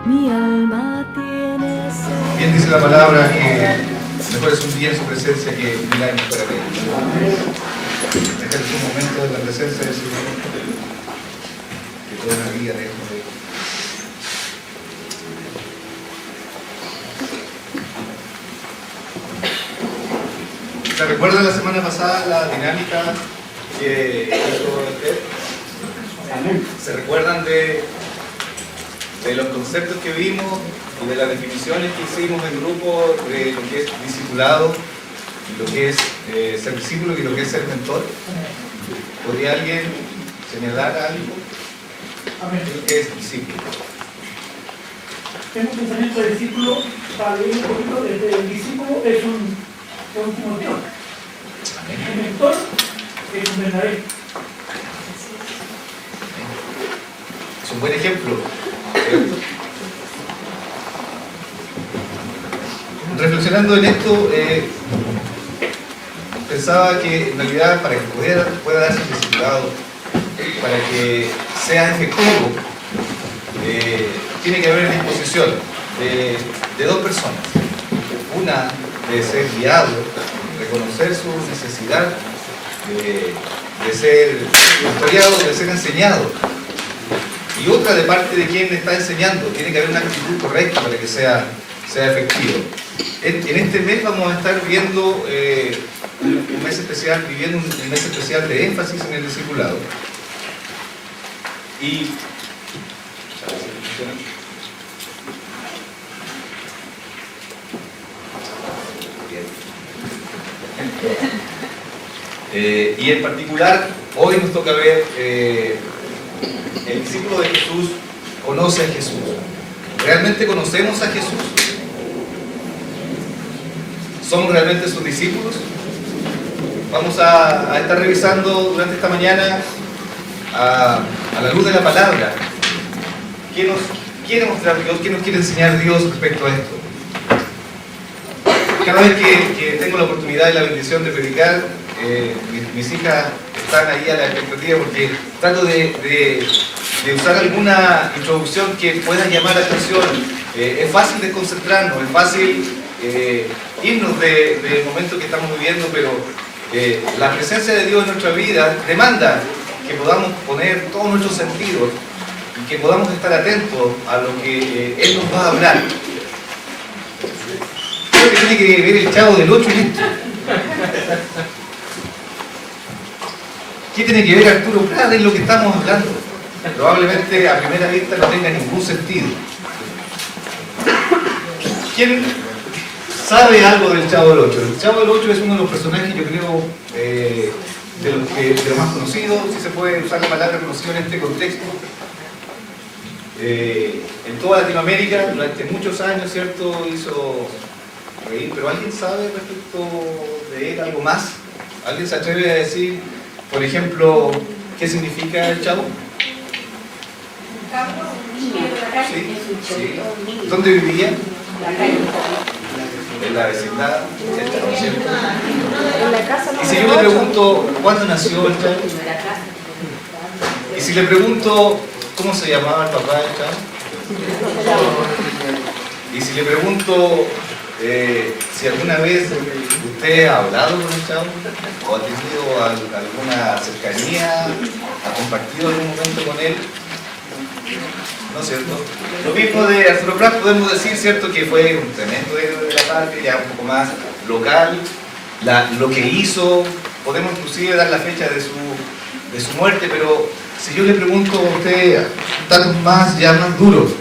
Mi alma tiene sed. Bien dice la palabra que mejor es un día en su presencia que 1000 años fuera de él. Dejar un momento en la presencia del Señor, que toda una vida de esto. ¿Se recuerdan la semana pasada la dinámica que hizo Esther? ¿Se recuerdan de los conceptos que vimos y de las definiciones que hicimos en grupo de lo que es discipulado, y lo que es ser discípulo y lo que es ser mentor? ¿Podría alguien señalar algo de lo que es discípulo? Tengo un pensamiento de discípulo para leer un poquito. El discípulo es un Timoteo. El mentor es un Bernabé. Es un buen ejemplo, ¿cierto? Reflexionando en esto, pensaba que en realidad para que pueda darse el discipulado, para que sea efectivo, tiene que haber disposición de dos personas. Una de ser guiado, reconocer su necesidad de ser pastoreado, de ser enseñado. Y otra de parte de quien está enseñando. Tiene que haber una actitud correcta para que sea efectivo. En este mes vamos a estar viendo un mes especial, viviendo un mes especial de énfasis en el discipulado. Y y en particular, hoy nos toca ver el discípulo de Jesús conoce a Jesús. ¿Realmente conocemos a Jesús? ¿Somos realmente sus discípulos? Vamos a estar revisando durante esta mañana a la luz de la palabra. ¿Qué nos quiere mostrar Dios? ¿Qué nos quiere enseñar Dios respecto a esto? Cada vez que tengo la oportunidad y la bendición de predicar, mis hijas están ahí a la expectativa porque trato de usar alguna introducción que pueda llamar la atención. Es fácil desconcentrarnos, es fácil irnos del momento que estamos viviendo, pero la presencia de Dios en nuestra vida demanda que podamos poner todos nuestros sentidos y que podamos estar atentos a lo que Él nos va a hablar. Creo que tiene que ver el Chavo del 8 en esto. ¿Qué tiene que ver Arturo Prat en lo que estamos hablando? Probablemente a primera vista no tenga ningún sentido. ¿Quién sabe algo del Chavo del 8? El Chavo del 8 es uno de los personajes, yo creo, de los más conocidos, si se puede usar la palabra conocido en este contexto. En toda Latinoamérica, durante muchos años, ¿cierto?, hizo reír, pero ¿alguien sabe respecto de él algo más? ¿Alguien se atreve a decir, por ejemplo, qué significa el Chavo? Sí, sí. ¿Dónde vivía? En la vecindad, ¿cierto? Y si yo le pregunto, ¿cuándo nació el Chavo? Y si le pregunto, ¿cómo se llamaba el papá del Chavo? Y si le pregunto, si alguna vez usted ha hablado con el Chavo, o ha tenido alguna cercanía, ha compartido algún momento con él, ¿no es cierto? Lo mismo de Arturo Prat, podemos decir, ¿cierto?, que fue un tremendo héroe de la patria, ya un poco más local, lo que hizo, podemos inclusive dar la fecha de su muerte, pero si yo le pregunto a usted datos más duros,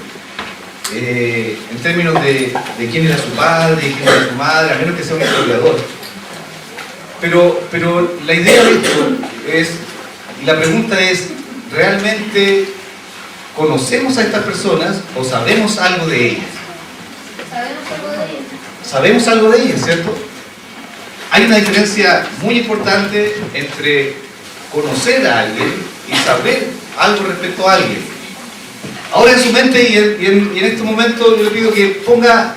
en términos de quién era su padre, quién era su madre, a menos que sea un historiador. Pero la idea de esto es, y la pregunta es, ¿realmente conocemos a estas personas o sabemos algo de ellas? Sabemos algo de ellas, ¿cierto? Hay una diferencia muy importante entre conocer a alguien y saber algo respecto a alguien. Ahora en su mente y en este momento yo le pido que ponga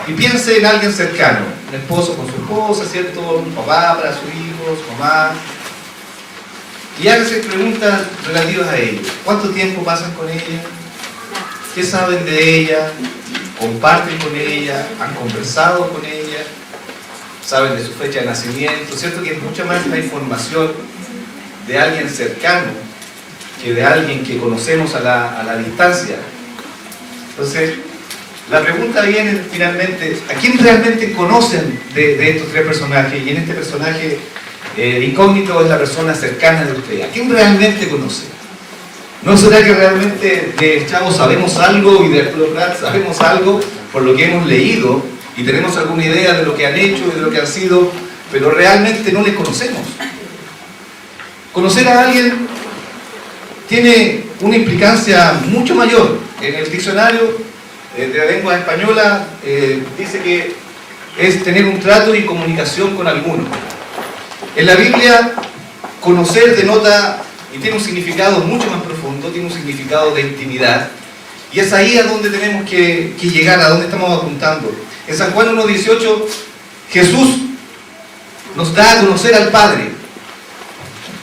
y piense en alguien cercano, un esposo con su esposa, ¿cierto?, un papá para sus hijos, su mamá, y hágase preguntas relativas a ellos. ¿Cuánto tiempo pasan con ella? ¿Qué saben de ella? ¿Comparten con ella? ¿Han conversado con ella? ¿Saben de su fecha de nacimiento? ¿Cierto que es mucha más la información de alguien cercano que de alguien que conocemos a la distancia? Entonces, la pregunta viene finalmente, ¿a quién realmente conocen de estos tres personajes? Y en este personaje, el incógnito es la persona cercana de usted. ¿A quién realmente conoce? ¿No será que realmente de Chavo sabemos algo y de Arturo Prat sabemos algo por lo que hemos leído y tenemos alguna idea de lo que han hecho y de lo que han sido, pero realmente no les conocemos? Conocer a alguien tiene una implicancia mucho mayor. En el diccionario de la lengua española dice que es tener un trato y comunicación con alguno. En la Biblia, conocer denota y tiene un significado mucho más profundo, tiene un significado de intimidad, y es ahí a donde tenemos que llegar, a donde estamos apuntando. En San Juan 1:18, Jesús nos da a conocer al Padre,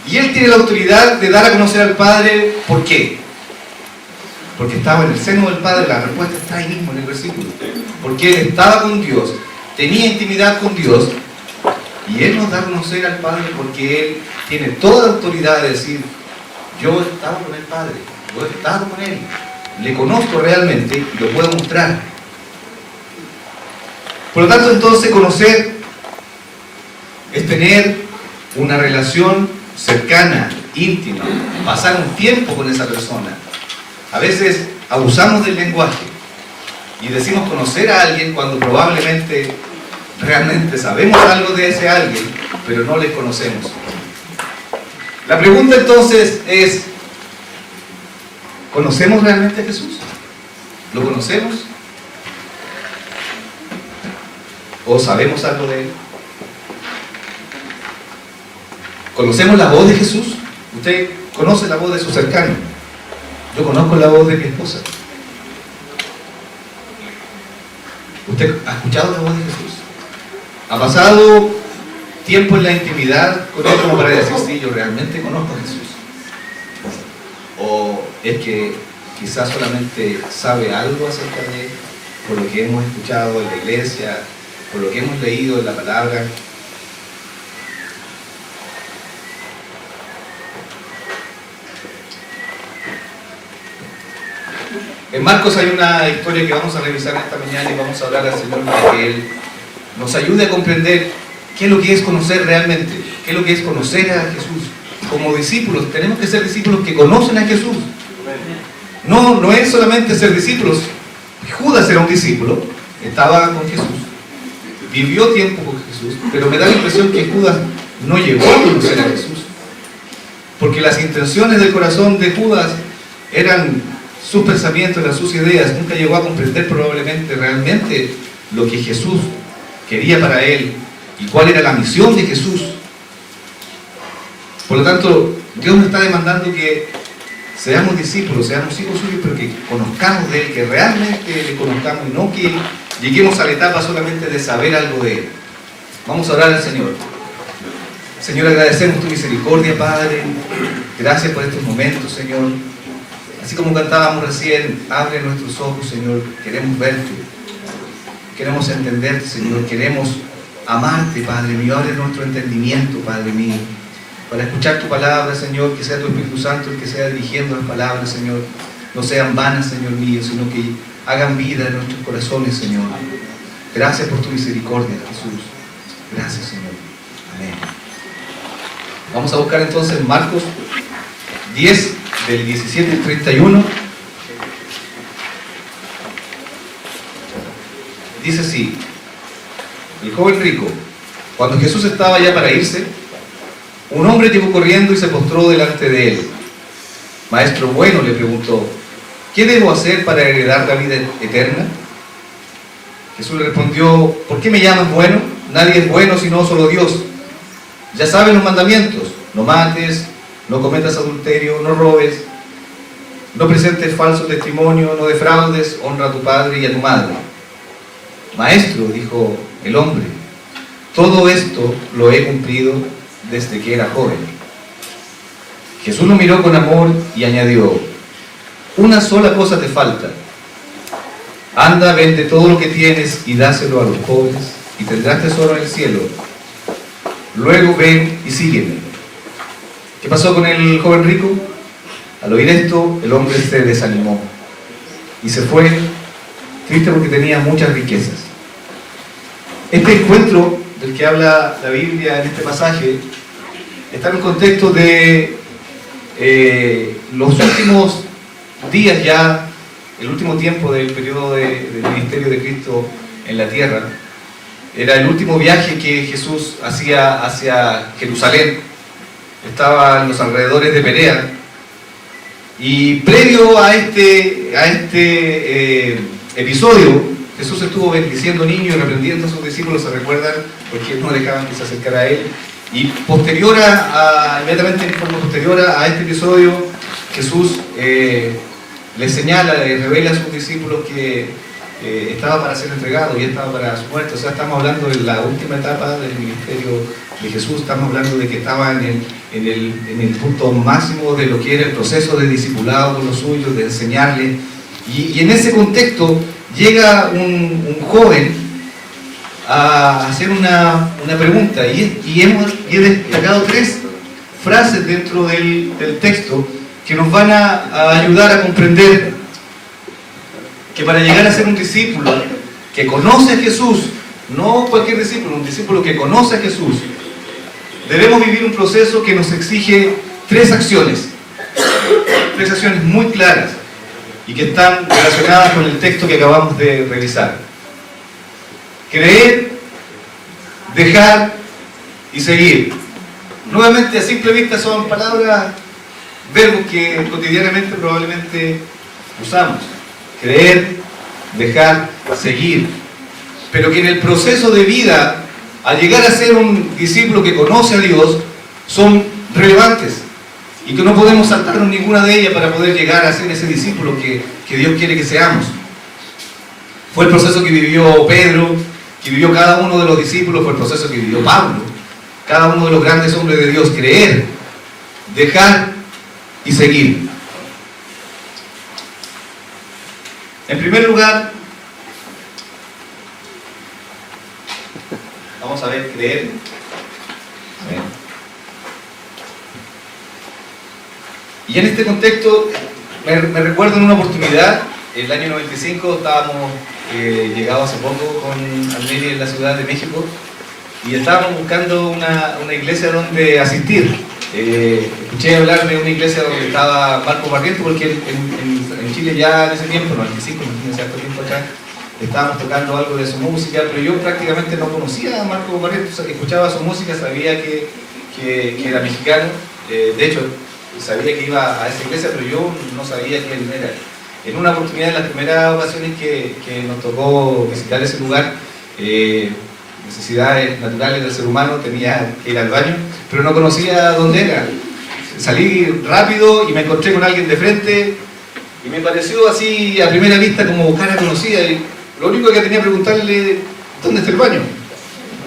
y Él tiene la autoridad de dar a conocer al Padre. ¿Por qué? Porque estaba en el seno del Padre. La respuesta está ahí mismo en el versículo. Porque Él estaba con Dios, tenía intimidad con Dios, y Él nos da a conocer al Padre porque Él tiene toda la autoridad de decir: yo he estado con el Padre, yo he estado con Él, le conozco realmente y lo puedo mostrar. Por lo tanto, entonces, conocer es tener una relación cercana, íntima, pasar un tiempo con esa persona. A veces abusamos del lenguaje y decimos conocer a alguien cuando probablemente realmente sabemos algo de ese alguien, pero no les conocemos. La pregunta entonces es: ¿conocemos realmente a Jesús? ¿Lo conocemos? ¿O sabemos algo de Él? ¿Conocemos la voz de Jesús? Usted conoce la voz de su cercano. Yo conozco la voz de mi esposa. ¿Usted ha escuchado la voz de Jesús? ¿Ha pasado tiempo en la intimidad con Él como para decir: sí, yo realmente conozco a Jesús? ¿O es que quizás solamente sabe algo acerca de Él por lo que hemos escuchado en la iglesia, por lo que hemos leído en la palabra? En Marcos hay una historia que vamos a revisar esta mañana y vamos a hablar al Señor para que Él nos ayude a comprender qué es lo que es conocer realmente, qué es lo que es conocer a Jesús. Como discípulos, tenemos que ser discípulos que conocen a Jesús. No es solamente ser discípulos. Judas era un discípulo, estaba con Jesús, vivió tiempo con Jesús, pero me da la impresión que Judas no llegó a conocer a Jesús, porque las intenciones del corazón de Judas eran sus pensamientos, eran sus ideas. Nunca llegó a comprender probablemente realmente lo que Jesús quería para él y cuál era la misión de Jesús. Por lo tanto, Dios nos está demandando que seamos discípulos, seamos hijos suyos, pero que conozcamos de Él, que realmente le conozcamos y no que lleguemos a la etapa solamente de saber algo de Él. Vamos a orar al Señor. Señor, agradecemos tu misericordia, Padre. Gracias por estos momentos, Señor. Así como cantábamos recién, abre nuestros ojos, Señor. Queremos verte, queremos entenderte, Señor. Queremos amarte, Padre mío. Abre nuestro entendimiento, Padre mío, para escuchar tu palabra, Señor. Que sea tu Espíritu Santo el que sea dirigiendo las palabras, Señor. No sean vanas, Señor mío, sino que hagan vida en nuestros corazones, Señor. Gracias por tu misericordia, Jesús. Gracias, Señor. Amén. Vamos a buscar entonces Marcos 10, del 17 al 31. Dice así: el joven rico, cuando Jesús estaba ya para irse, un hombre llegó corriendo y se postró delante de él. Maestro bueno, le preguntó, ¿qué debo hacer para heredar la vida eterna? Jesús le respondió, ¿por qué me llamas bueno? Nadie es bueno sino solo Dios. Ya saben los mandamientos: no mates, no cometas adulterio, no robes, no presentes falso testimonio, no defraudes, honra a tu padre y a tu madre. Maestro, dijo el hombre, todo esto lo he cumplido desde que era joven. Jesús lo miró con amor y añadió, una sola cosa te falta, anda, vende todo lo que tienes y dáselo a los pobres, y tendrás tesoro en el cielo. Luego ven y sígueme. ¿Qué pasó con el joven rico? Al oír esto, el hombre se desanimó y se fue triste porque tenía muchas riquezas. Este encuentro del que habla la Biblia en este pasaje está en un contexto de los últimos días ya, el último tiempo del periodo del ministerio de Cristo en la tierra. Era el último viaje que Jesús hacía hacia Jerusalén. Estaba en los alrededores de Perea. Y previo a este episodio, Jesús estuvo bendiciendo niños y reprendiendo a sus discípulos, ¿se recuerdan? Porque no dejaban que se acercara a él. Y inmediatamente en forma posterior a este episodio, Jesús le señala, le revela a sus discípulos que estaba para ser entregado y estaba para su muerte. O sea, estamos hablando de la última etapa del ministerio de Jesús. Estamos hablando de que estaba en el punto máximo de lo que era el proceso de discipulado con los suyos, de enseñarle. Y en ese contexto llega un joven a hacer una pregunta, y he destacado 3 frases dentro del texto que nos van a ayudar a comprender que para llegar a ser un discípulo que conoce a Jesús, no cualquier discípulo, un discípulo que conoce a Jesús, debemos vivir un proceso que nos exige 3 acciones muy claras y que están relacionadas con el texto que acabamos de revisar. Creer, dejar y seguir. Nuevamente, a simple vista son palabras, verbos que cotidianamente probablemente usamos. Creer, dejar, seguir. Pero que en el proceso de vida, al llegar a ser un discípulo que conoce a Dios, son relevantes y que no podemos saltarnos ninguna de ellas para poder llegar a ser ese discípulo que Dios quiere que seamos. Fue el proceso que vivió Pedro, que vivió cada uno de los discípulos, fue el proceso que vivió Pablo, cada uno de los grandes hombres de Dios. Creer, dejar y seguir. En primer lugar, vamos a ver, creer. Y en este contexto, me recuerdo en una oportunidad, el año 95, estábamos llegados hace poco con Amelia en la Ciudad de México, y estábamos buscando una iglesia donde asistir. Escuché hablar de una iglesia donde estaba Marco Barrientos, porque en Chile ya en ese tiempo, 95, imagínense, harto tiempo acá, estábamos tocando algo de su música, pero yo prácticamente no conocía a Marco Barrientos. Escuchaba su música, sabía que era mexicano, de hecho sabía que iba a esa iglesia, pero yo no sabía quién era. En una oportunidad, en las primeras ocasiones que nos tocó visitar ese lugar, necesidades naturales del ser humano, tenía que ir al baño, pero no conocía dónde era. Salí rápido y me encontré con alguien de frente y me pareció así a primera vista como cara conocida, y lo único que tenía que preguntarle, ¿dónde está el baño?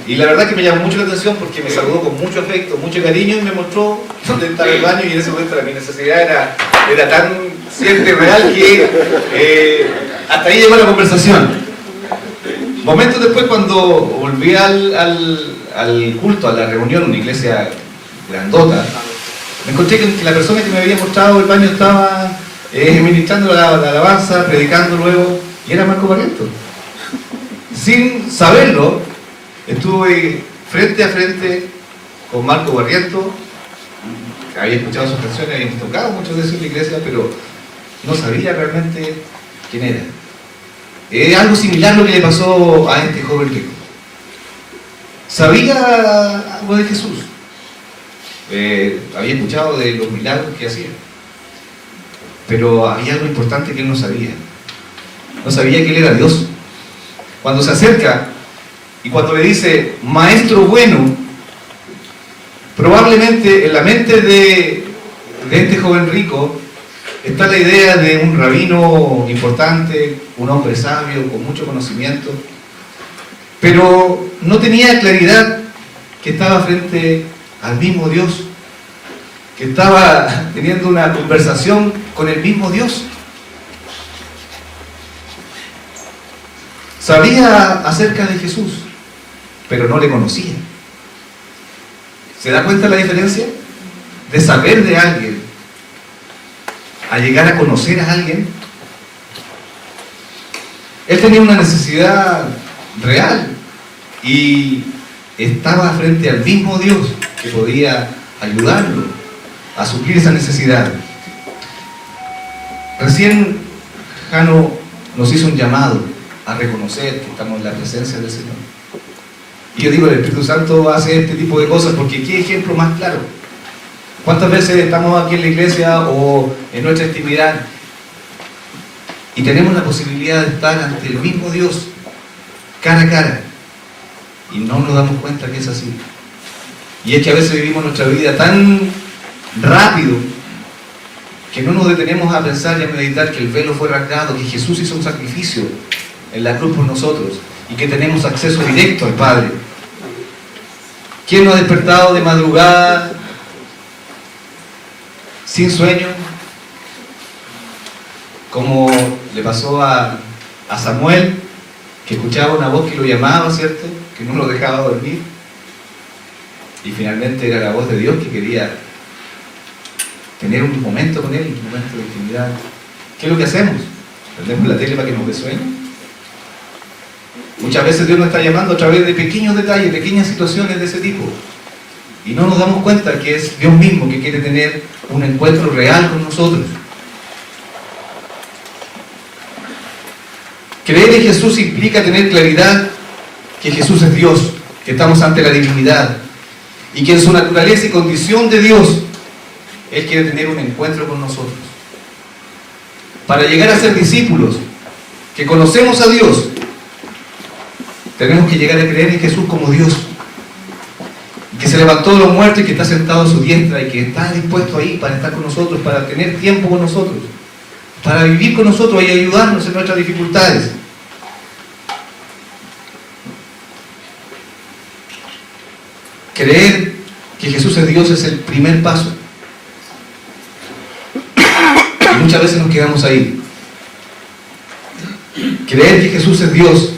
Y la verdad que me llamó mucho la atención porque me saludó con mucho afecto, mucho cariño, y me mostró dónde estaba el baño, y en ese momento mi necesidad era tan cierta y real que hasta ahí llegó la conversación. Momentos después, cuando volví al culto, a la reunión, una iglesia grandota, me encontré que la persona que me había mostrado el baño estaba ministrando la alabanza, predicando luego, y era Marco Barrientos. Sin saberlo, estuve frente a frente con Marco Barrientos. Había escuchado sus canciones, habíamos tocado muchas veces en la iglesia, pero no sabía realmente quién era. Es algo similar lo que le pasó a este joven rico. Sabía algo de Jesús, había escuchado de los milagros que hacía, pero había algo importante que él no sabía. No sabía que él era Dios. Cuando se acerca y cuando le dice, maestro bueno, probablemente en la mente de este joven rico está la idea de un rabino importante, un hombre sabio, con mucho conocimiento, pero no tenía claridad que estaba frente al mismo Dios, que estaba teniendo una conversación con el mismo Dios. Sabía acerca de Jesús, pero no le conocía. ¿Se da cuenta la diferencia? De saber de alguien a llegar a conocer a alguien. Él tenía una necesidad real y estaba frente al mismo Dios que podía ayudarlo a suplir esa necesidad. Recién Jano nos hizo un llamado a reconocer que estamos en la presencia del Señor. Y yo digo, el Espíritu Santo hace este tipo de cosas porque ¿qué ejemplo más claro? ¿Cuántas veces estamos aquí en la iglesia o en nuestra intimidad y tenemos la posibilidad de estar ante el mismo Dios, cara a cara, y no nos damos cuenta que es así? Y es que a veces vivimos nuestra vida tan rápido que no nos detenemos a pensar y a meditar que el velo fue rasgado, que Jesús hizo un sacrificio en la cruz por nosotros y que tenemos acceso directo al Padre. ¿Quién nos ha despertado de madrugada sin sueño? Como le pasó a Samuel, que escuchaba una voz que lo llamaba, ¿cierto? Que no lo dejaba dormir. Y finalmente era la voz de Dios que quería tener un momento con Él, un momento de intimidad. ¿Qué es lo que hacemos? ¿Prendemos la tele para que nos dé sueño? Muchas veces Dios nos está llamando a través de pequeños detalles, pequeñas situaciones de ese tipo. Y no nos damos cuenta que es Dios mismo que quiere tener un encuentro real con nosotros. Creer en Jesús implica tener claridad que Jesús es Dios, que estamos ante la divinidad y que en su naturaleza y condición de Dios Él quiere tener un encuentro con nosotros. Para llegar a ser discípulos que conocemos a Dios, tenemos que llegar a creer en Jesús como Dios, que se levantó de los muertos y que está sentado a su diestra y que está dispuesto ahí para estar con nosotros, para tener tiempo con nosotros, para vivir con nosotros y ayudarnos en nuestras dificultades. Creer que Jesús es Dios es el primer paso. Y muchas veces nos quedamos ahí. Creer que Jesús es Dios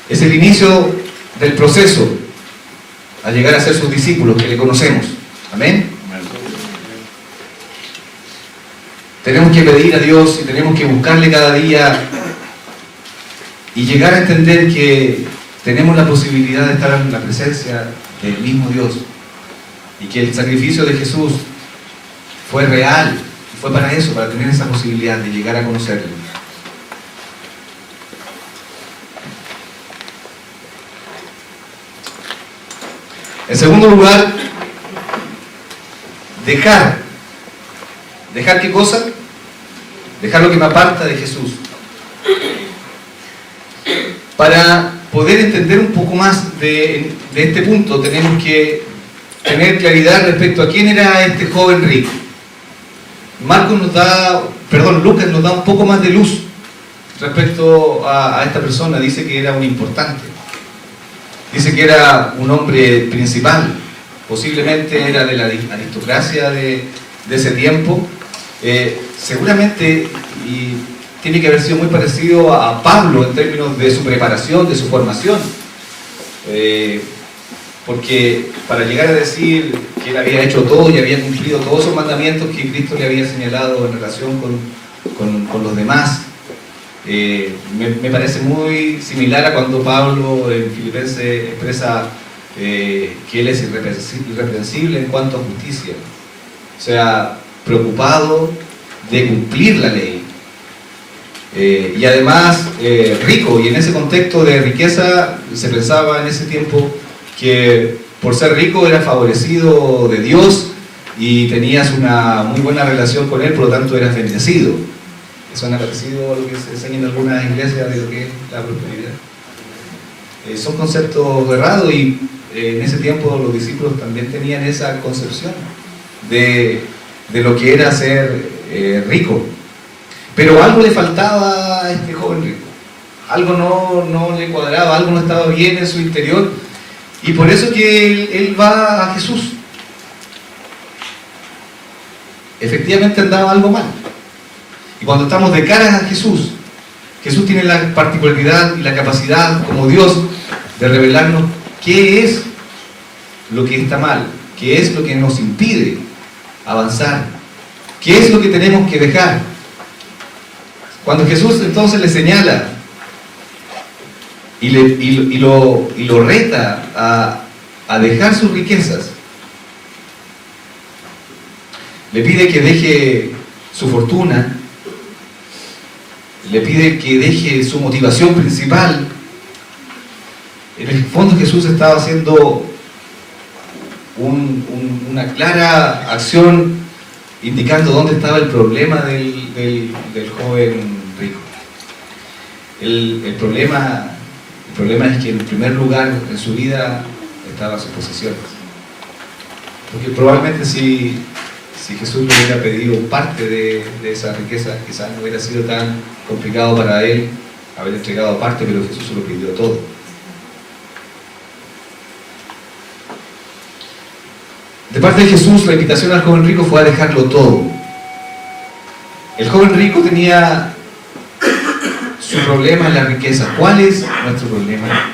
es el inicio del proceso a llegar a ser sus discípulos que le conocemos. Amén. Tenemos que pedir a Dios y tenemos que buscarle cada día y llegar a entender que tenemos la posibilidad de estar en la presencia del mismo Dios y que el sacrificio de Jesús fue real y fue para eso, para tener esa posibilidad de llegar a conocerle. En segundo lugar, dejar ¿qué cosa? Dejar lo que me aparta de Jesús. Para poder entender un poco más de este punto, tenemos que tener claridad respecto a quién era este joven rico. Lucas nos da un poco más de luz respecto a esta persona. Dice que era un importante. Dice que era un hombre principal, posiblemente era de la aristocracia de ese tiempo. Seguramente y tiene que haber sido muy parecido a Pablo en términos de su preparación, de su formación. Porque para llegar a decir que él había hecho todo y había cumplido todos esos mandamientos que Cristo le había señalado en relación con los demás, me parece muy similar a cuando Pablo en Filipenses expresa que él es irreprensible en cuanto a justicia, o sea, preocupado de cumplir la ley, y además rico, y en ese contexto de riqueza se pensaba en ese tiempo que por ser rico era favorecido de Dios y tenías una muy buena relación con Él, por lo tanto eras bendecido. Suena parecido a lo que se enseña en algunas iglesias de lo que es la prosperidad. Son conceptos errados y en ese tiempo los discípulos también tenían esa concepción de lo que era ser rico. Pero algo le faltaba a este joven rico. Algo no le cuadraba, algo no estaba bien en su interior. Y por eso que él va a Jesús. Efectivamente andaba algo mal. Y cuando estamos de cara a Jesús, Jesús tiene la particularidad y la capacidad como Dios de revelarnos qué es lo que está mal, qué es lo que nos impide avanzar, qué es lo que tenemos que dejar. Cuando Jesús entonces le señala y lo reta a dejar sus riquezas, le pide que deje su fortuna, le pide que deje su motivación principal. En el fondo Jesús estaba haciendo una clara acción indicando dónde estaba el problema del joven rico. El problema es que en primer lugar en su vida estaban sus posesiones. Porque probablemente si Jesús le hubiera pedido parte de esa riqueza, quizás no hubiera sido tan complicado para él haber entregado parte, pero Jesús se lo pidió todo. De parte de Jesús, la invitación al joven rico fue a dejarlo todo. El joven rico tenía su problema en la riqueza. ¿Cuál es nuestro problema?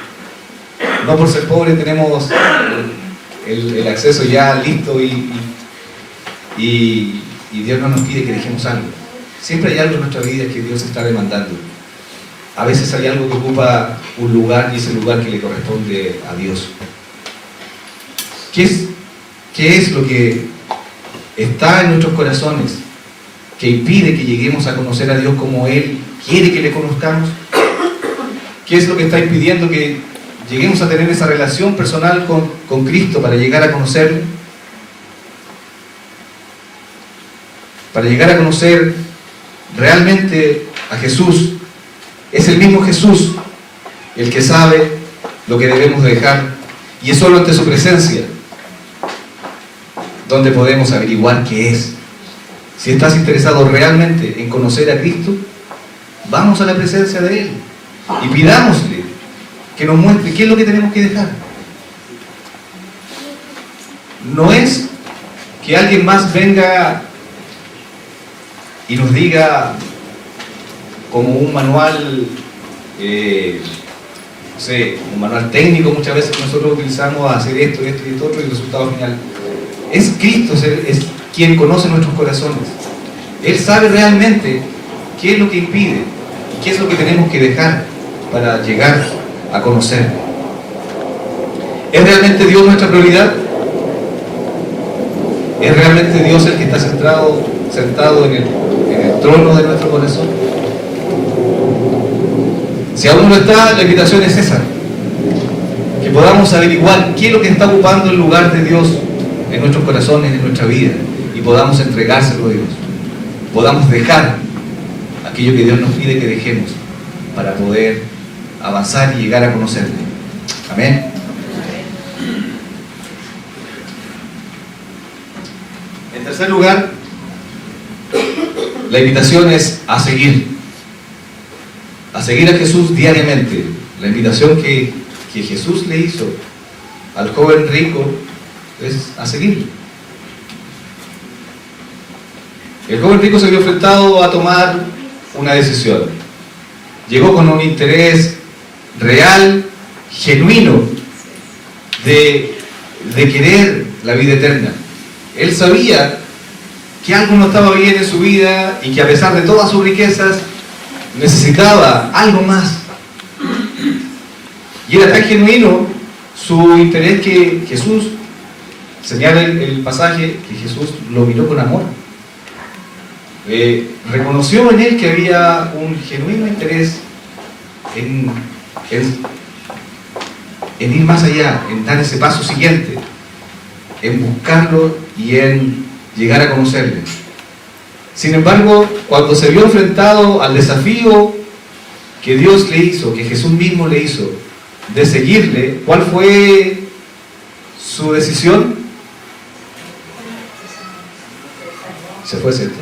No por ser pobre tenemos el acceso ya listo y Dios no nos pide que dejemos algo. Siempre hay algo en nuestra vida que Dios está demandando. A veces hay algo que ocupa un lugar y ese lugar que le corresponde a Dios. ¿Qué es lo que está en nuestros corazones que impide que lleguemos a conocer a Dios como Él quiere que le conozcamos? ¿Qué es lo que está impidiendo que lleguemos a tener esa relación personal con Cristo para llegar a conocerle? Para llegar a conocer realmente a Jesús. Es el mismo Jesús el que sabe lo que debemos dejar, y es solo ante su presencia donde podemos averiguar qué es. Si estás interesado realmente en conocer a Cristo, vamos a la presencia de Él y pidámosle que nos muestre qué es lo que tenemos que dejar. No es que alguien más venga y nos diga como un manual, no sé, un manual técnico muchas veces que nosotros utilizamos a hacer esto, esto y esto otro, y el resultado final. Es Cristo, es quien conoce nuestros corazones. Él sabe realmente qué es lo que impide y qué es lo que tenemos que dejar para llegar a conocer. ¿Es realmente Dios nuestra prioridad? ¿Es realmente Dios el que está sentado en el trono de nuestro corazón? Si aún no está, la invitación es esa: que podamos averiguar qué es lo que está ocupando el lugar de Dios en nuestros corazones, en nuestra vida, y podamos entregárselo a Dios. Podamos dejar aquello que Dios nos pide que dejemos para poder avanzar y llegar a conocerle. Amén. En tercer lugar, la invitación es a seguir a Jesús diariamente. La invitación que Jesús le hizo al joven rico es a seguirlo. El joven rico se vio enfrentado a tomar una decisión. Llegó con un interés real, genuino, de querer la vida eterna. Él sabía que algo no estaba bien en su vida y que a pesar de todas sus riquezas necesitaba algo más. Y era tan genuino su interés que Jesús, señala el pasaje, que Jesús lo miró con amor. Reconoció en él que había un genuino interés en ir más allá, en dar ese paso siguiente, en buscarlo y en llegar a conocerle. Sin embargo, cuando se vio enfrentado al desafío que Dios le hizo, que Jesús mismo le hizo, de seguirle, ¿cuál fue su decisión? Se fue, ¿cierto?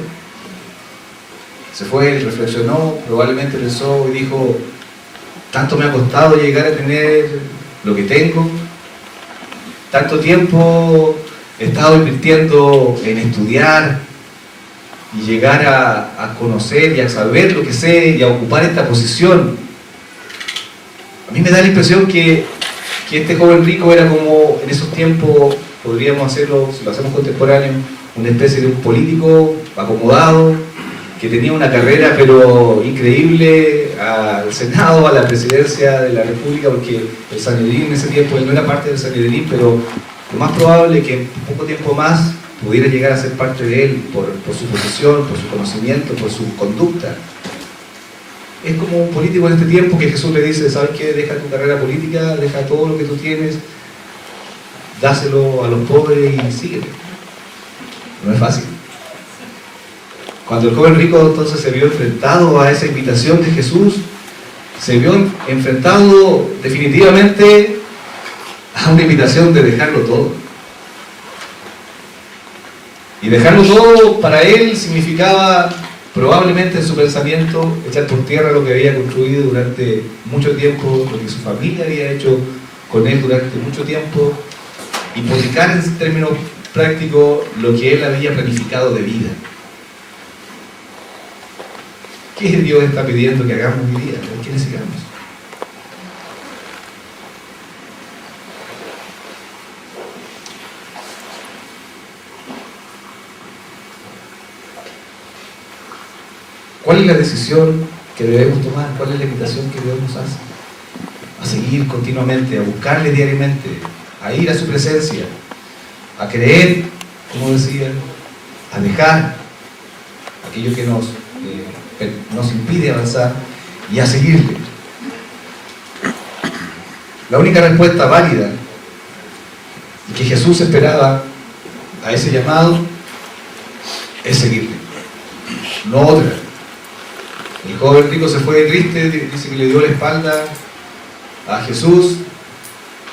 Se fue, reflexionó, probablemente pensó y dijo: tanto me ha costado llegar a tener lo que tengo, tanto tiempo he estado invirtiendo en estudiar, y llegar a conocer y a saber lo que sé y a ocupar esta posición. A mí me da la impresión que este joven rico era como en esos tiempos, podríamos hacerlo, si lo hacemos contemporáneo, una especie de un político acomodado, que tenía una carrera pero increíble al Senado, a la presidencia de la República, porque el Sanedrín en ese tiempo, él no era parte del Sanedrín, pero lo más probable es que en poco tiempo más pudiera llegar a ser parte de él por su posición, por su conocimiento, por su conducta. Es como un político en este tiempo que Jesús le dice, ¿sabes qué? Deja tu carrera política, deja todo lo que tú tienes, dáselo a los pobres y síguete. No es fácil. Cuando el joven rico entonces se vio enfrentado a esa invitación de Jesús, se vio enfrentado definitivamente a una invitación de dejarlo todo. Y dejarlo todo para él significaba probablemente en su pensamiento echar por tierra lo que había construido durante mucho tiempo, lo que su familia había hecho con él durante mucho tiempo, hipotecar en términos prácticos lo que él había planificado de vida. ¿Qué Dios está pidiendo que hagamos hoy día? ¿Por qué le sigamos? ¿Cuál es la decisión que debemos tomar? ¿Cuál es la invitación que Dios nos hace? A seguir continuamente, a buscarle diariamente, a ir a su presencia, a creer, como decía, a dejar aquello que nos impide avanzar y a seguirle. La única respuesta válida y que Jesús esperaba a ese llamado es seguirle, no otra. El joven rico se fue triste, dice que le dio la espalda a Jesús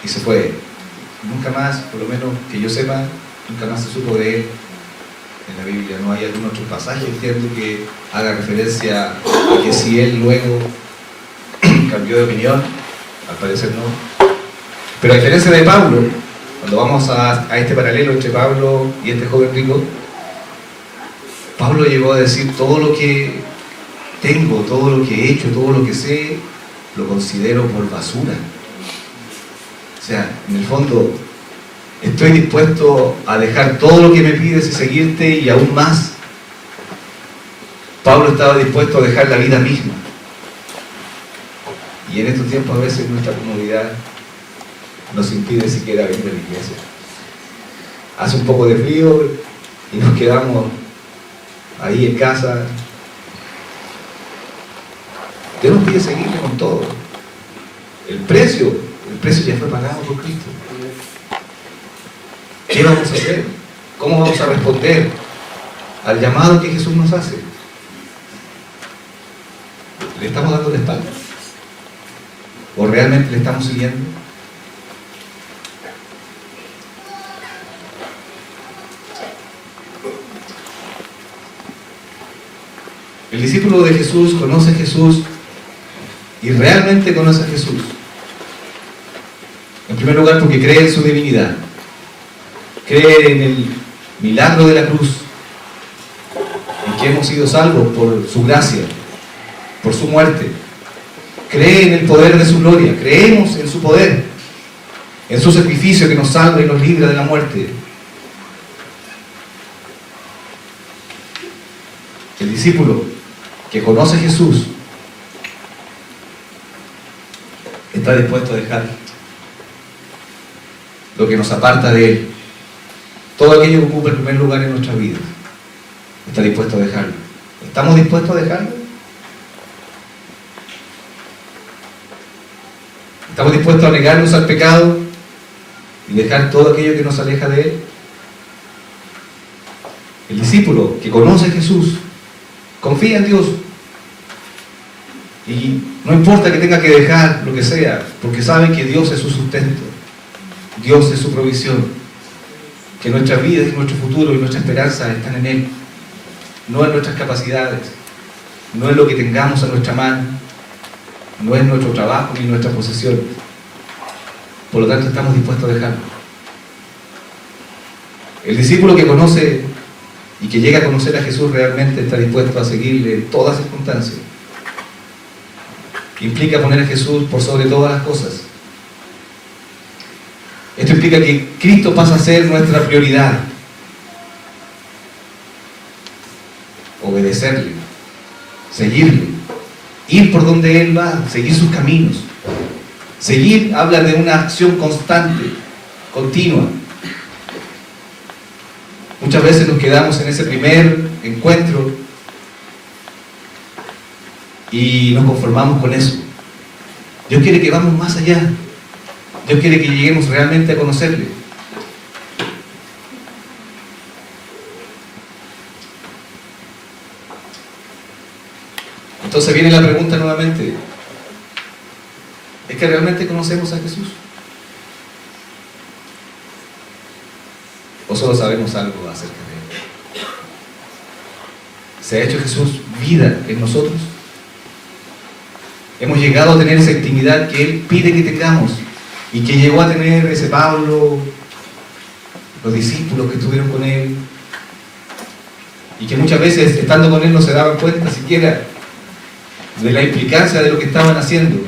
y se fue. Nunca más, por lo menos que yo sepa, nunca más se supo de él en la Biblia. No hay algún otro pasaje, entiendo, que haga referencia a que si él luego cambió de opinión. Al parecer no. Pero a diferencia de Pablo, cuando vamos a este paralelo entre Pablo y este joven rico, Pablo llegó a decir: todo lo que tengo, todo lo que he hecho, todo lo que sé, lo considero por basura. O sea, en el fondo, estoy dispuesto a dejar todo lo que me pides y seguirte y aún más. Pablo estaba dispuesto a dejar la vida misma. Y en estos tiempos a veces nuestra comodidad nos impide siquiera venir a la iglesia. Hace un poco de frío y nos quedamos ahí en casa. Dios nos pide seguirle con todo. El precio ya fue pagado por Cristo. ¿Qué vamos a hacer? ¿Cómo vamos a responder al llamado que Jesús nos hace? ¿Le estamos dando la espalda? ¿O realmente le estamos siguiendo? El discípulo de Jesús conoce a Jesús y realmente conoce a Jesús. En primer lugar, porque cree en su divinidad, cree en el milagro de la cruz, en que hemos sido salvos por su gracia, por su muerte. Cree en el poder de su gloria, creemos en su poder, en su sacrificio que nos salva y nos libra de la muerte. El discípulo que conoce a Jesús está dispuesto a dejar lo que nos aparta de Él. Todo aquello que ocupa el primer lugar en nuestra vida, está dispuesto a dejarlo. ¿Estamos dispuestos a dejarlo? ¿Estamos dispuestos a negarnos al pecado y dejar todo aquello que nos aleja de Él? El discípulo que conoce a Jesús confía en Dios y no importa que tenga que dejar lo que sea, porque sabe que Dios es su sustento, Dios es su provisión, que nuestras vidas y nuestro futuro y nuestra esperanza están en Él, no en nuestras capacidades, no en lo que tengamos a nuestra mano, no es nuestro trabajo ni nuestra posesión. Por lo tanto, estamos dispuestos a dejarlo. El discípulo que conoce y que llega a conocer a Jesús realmente está dispuesto a seguirle en todas circunstancias. Implica poner a Jesús por sobre todas las cosas. Esto implica que Cristo pasa a ser nuestra prioridad. Obedecerle, seguirle, ir por donde Él va, seguir sus caminos. Seguir habla de una acción constante, continua. Muchas veces nos quedamos en ese primer encuentro y nos conformamos con eso. Dios quiere que vamos más allá. Dios quiere que lleguemos realmente a conocerle. Entonces viene la pregunta nuevamente: ¿es que realmente conocemos a Jesús? ¿O solo sabemos algo acerca de Él? ¿Se ha hecho Jesús vida en nosotros? ¿Hemos llegado a tener esa intimidad que Él pide que tengamos y que llegó a tener ese Pablo, los discípulos que estuvieron con Él, y que muchas veces estando con Él no se daban cuenta siquiera de la implicancia de lo que estaban haciendo?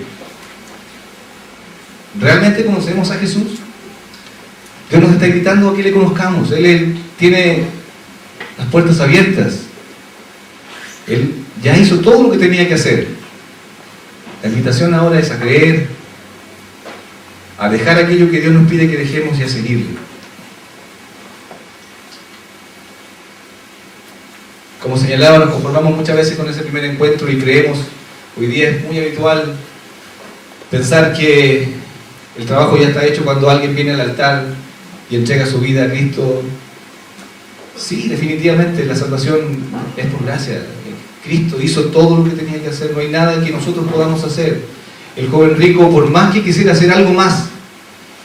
¿Realmente conocemos a Jesús? Dios nos está invitando a que le conozcamos. Él tiene las puertas abiertas. Él ya hizo todo lo que tenía que hacer. La invitación ahora es a creer, a dejar aquello que Dios nos pide que dejemos y a seguirle. Como señalaba, nos conformamos muchas veces con ese primer encuentro y creemos, hoy día es muy habitual pensar que el trabajo ya está hecho cuando alguien viene al altar y entrega su vida a Cristo. Sí, definitivamente la salvación es por gracia. Cristo hizo todo lo que tenía que hacer, no hay nada que nosotros podamos hacer. El joven rico, por más que quisiera hacer algo más,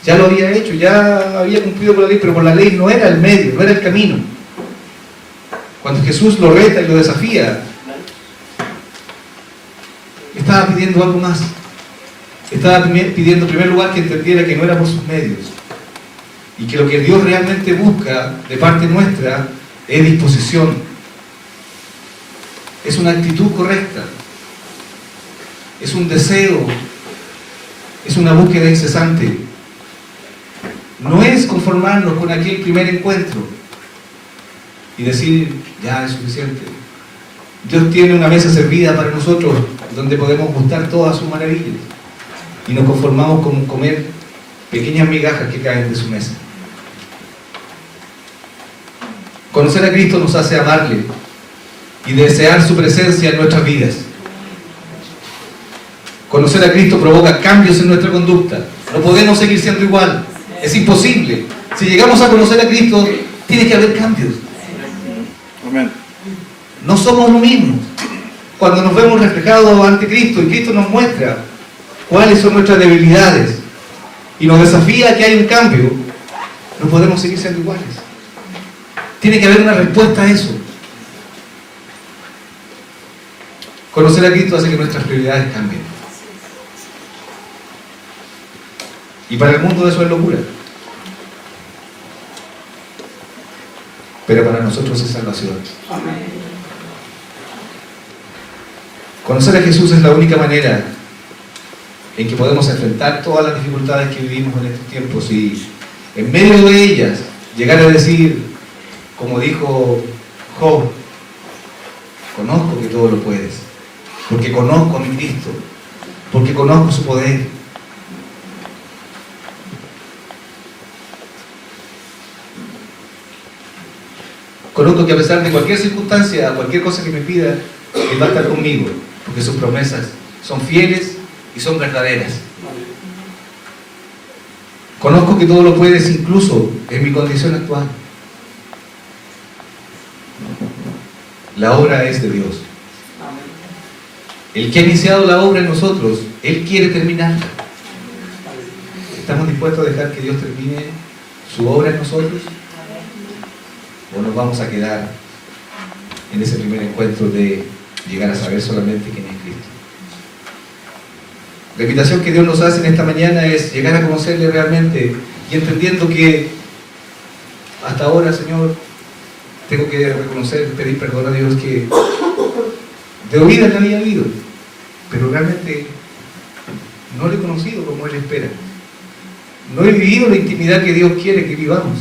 ya lo había hecho, ya había cumplido con la ley, pero por la ley no era el medio, no era el camino. Cuando Jesús lo reta y lo desafía, estaba pidiendo algo más. Estaba pidiendo en primer lugar que entendiera que no era por sus medios, y que lo que Dios realmente busca de parte nuestra es disposición, es una actitud correcta, es un deseo, es una búsqueda incesante. No es conformarnos con aquel primer encuentro y decir, ya es suficiente. Dios tiene una mesa servida para nosotros donde podemos gustar todas sus maravillas, y nos conformamos con comer pequeñas migajas que caen de su mesa. Conocer a Cristo nos hace amarle y desear su presencia en nuestras vidas. Conocer a Cristo provoca cambios en nuestra conducta. No podemos seguir siendo igual. Es imposible. Si llegamos a conocer a Cristo, tiene que haber cambios. Amén. No somos lo mismo. Cuando nos vemos reflejados ante Cristo y Cristo nos muestra cuáles son nuestras debilidades y nos desafía a que hay un cambio, no podemos seguir siendo iguales. Tiene que haber una respuesta a eso. Conocer a Cristo hace que nuestras prioridades cambien. Y para el mundo eso es locura. Pero para nosotros es salvación. Conocer a Jesús es la única manera en que podemos enfrentar todas las dificultades que vivimos en estos tiempos, y en medio de ellas llegar a decir, como dijo Job, conozco que todo lo puedes, porque conozco a mi Cristo, porque conozco su poder. Conozco que a pesar de cualquier circunstancia, cualquier cosa que me pida, Él va a estar conmigo, porque sus promesas son fieles y son verdaderas. Conozco que todo lo puedes, incluso en mi condición actual. La obra es de Dios. El que ha iniciado la obra en nosotros, Él quiere terminarla. ¿Estamos dispuestos a dejar que Dios termine su obra en nosotros? ¿O nos vamos a quedar en ese primer encuentro de llegar a saber solamente quién es Cristo? La invitación que Dios nos hace en esta mañana es llegar a conocerle realmente, y entendiendo que hasta ahora, Señor, tengo que reconocer, pedir perdón a Dios que de oídas le había oído, pero realmente no le he conocido como Él espera. No he vivido la intimidad que Dios quiere que vivamos.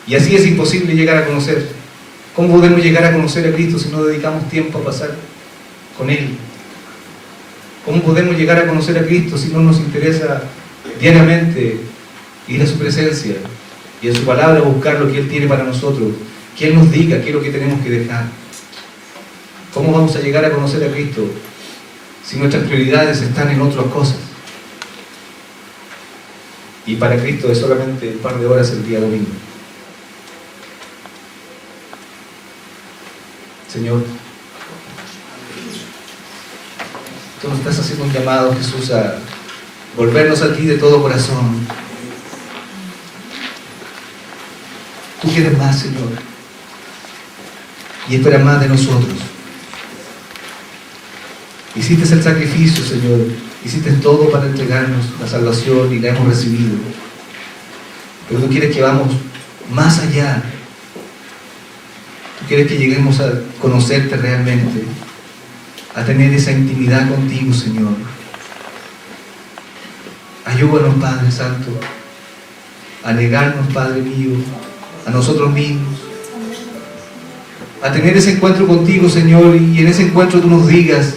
Y así es imposible llegar a conocer. ¿Cómo podemos llegar a conocer a Cristo si no dedicamos tiempo a pasar con Él? ¿Cómo podemos llegar a conocer a Cristo si no nos interesa diariamente ir a su presencia y a su palabra buscar lo que Él tiene para nosotros? Que Él nos diga qué es lo que tenemos que dejar. ¿Cómo vamos a llegar a conocer a Cristo si nuestras prioridades están en otras cosas? Y para Cristo es solamente un par de horas el día domingo. Señor, tú nos estás haciendo un llamado, Jesús, a volvernos a ti de todo corazón. Tú quieres más, Señor, y esperas más de nosotros. Hiciste el sacrificio, Señor, hiciste todo para entregarnos la salvación y la hemos recibido. Pero tú quieres que vamos más allá. Tú quieres que lleguemos a conocerte realmente, a tener esa intimidad contigo, Señor. Ayúdanos, Padre Santo, a negarnos, Padre mío, a nosotros mismos, a tener ese encuentro contigo, Señor, y en ese encuentro tú nos digas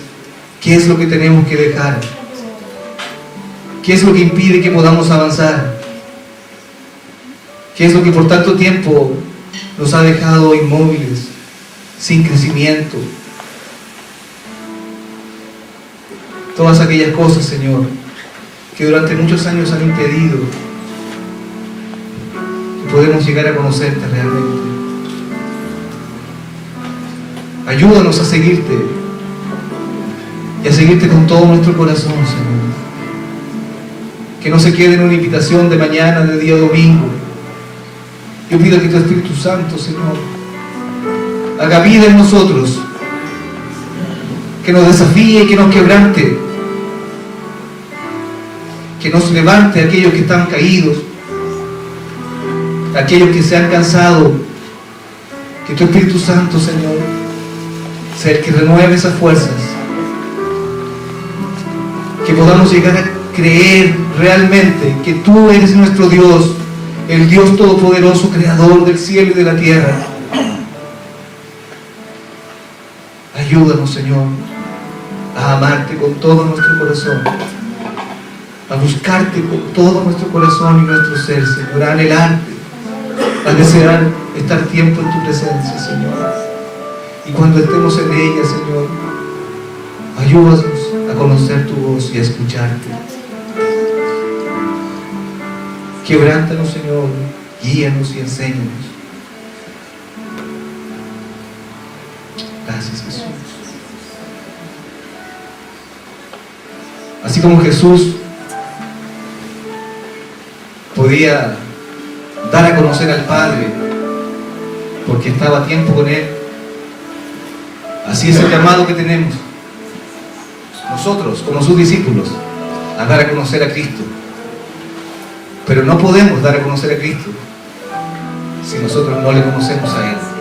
qué es lo que tenemos que dejar, qué es lo que impide que podamos avanzar, qué es lo que por tanto tiempo nos ha dejado inmóviles, sin crecimiento. Todas aquellas cosas, Señor, que durante muchos años han impedido que podamos llegar a conocerte realmente. Ayúdanos a seguirte y a seguirte con todo nuestro corazón, Señor. Que no se quede en una invitación de mañana, de día domingo. Yo pido que tu Espíritu Santo, Señor, haga vida en nosotros, que nos desafíe y que nos quebrante, que nos levante a aquellos que están caídos, a aquellos que se han cansado. Que tu Espíritu Santo, Señor, sea el que renueve esas fuerzas, que podamos llegar a creer realmente que tú eres nuestro Dios, el Dios Todopoderoso, Creador del cielo y de la tierra. Ayúdanos, Señor, a amarte con todo nuestro corazón, a buscarte con todo nuestro corazón y nuestro ser, Señor, a anhelarte, a desear estar tiempo en tu presencia, Señor. Y cuando estemos en ella, Señor, ayúdanos a conocer tu voz y a escucharte. Quebrántanos, Señor, guíanos y enséñanos. Gracias, Jesús. Así como Jesús podía dar a conocer al Padre porque estaba a tiempo con Él, así es el llamado que tenemos nosotros como sus discípulos, a dar a conocer a Cristo. Pero no podemos dar a conocer a Cristo si nosotros no le conocemos a Él.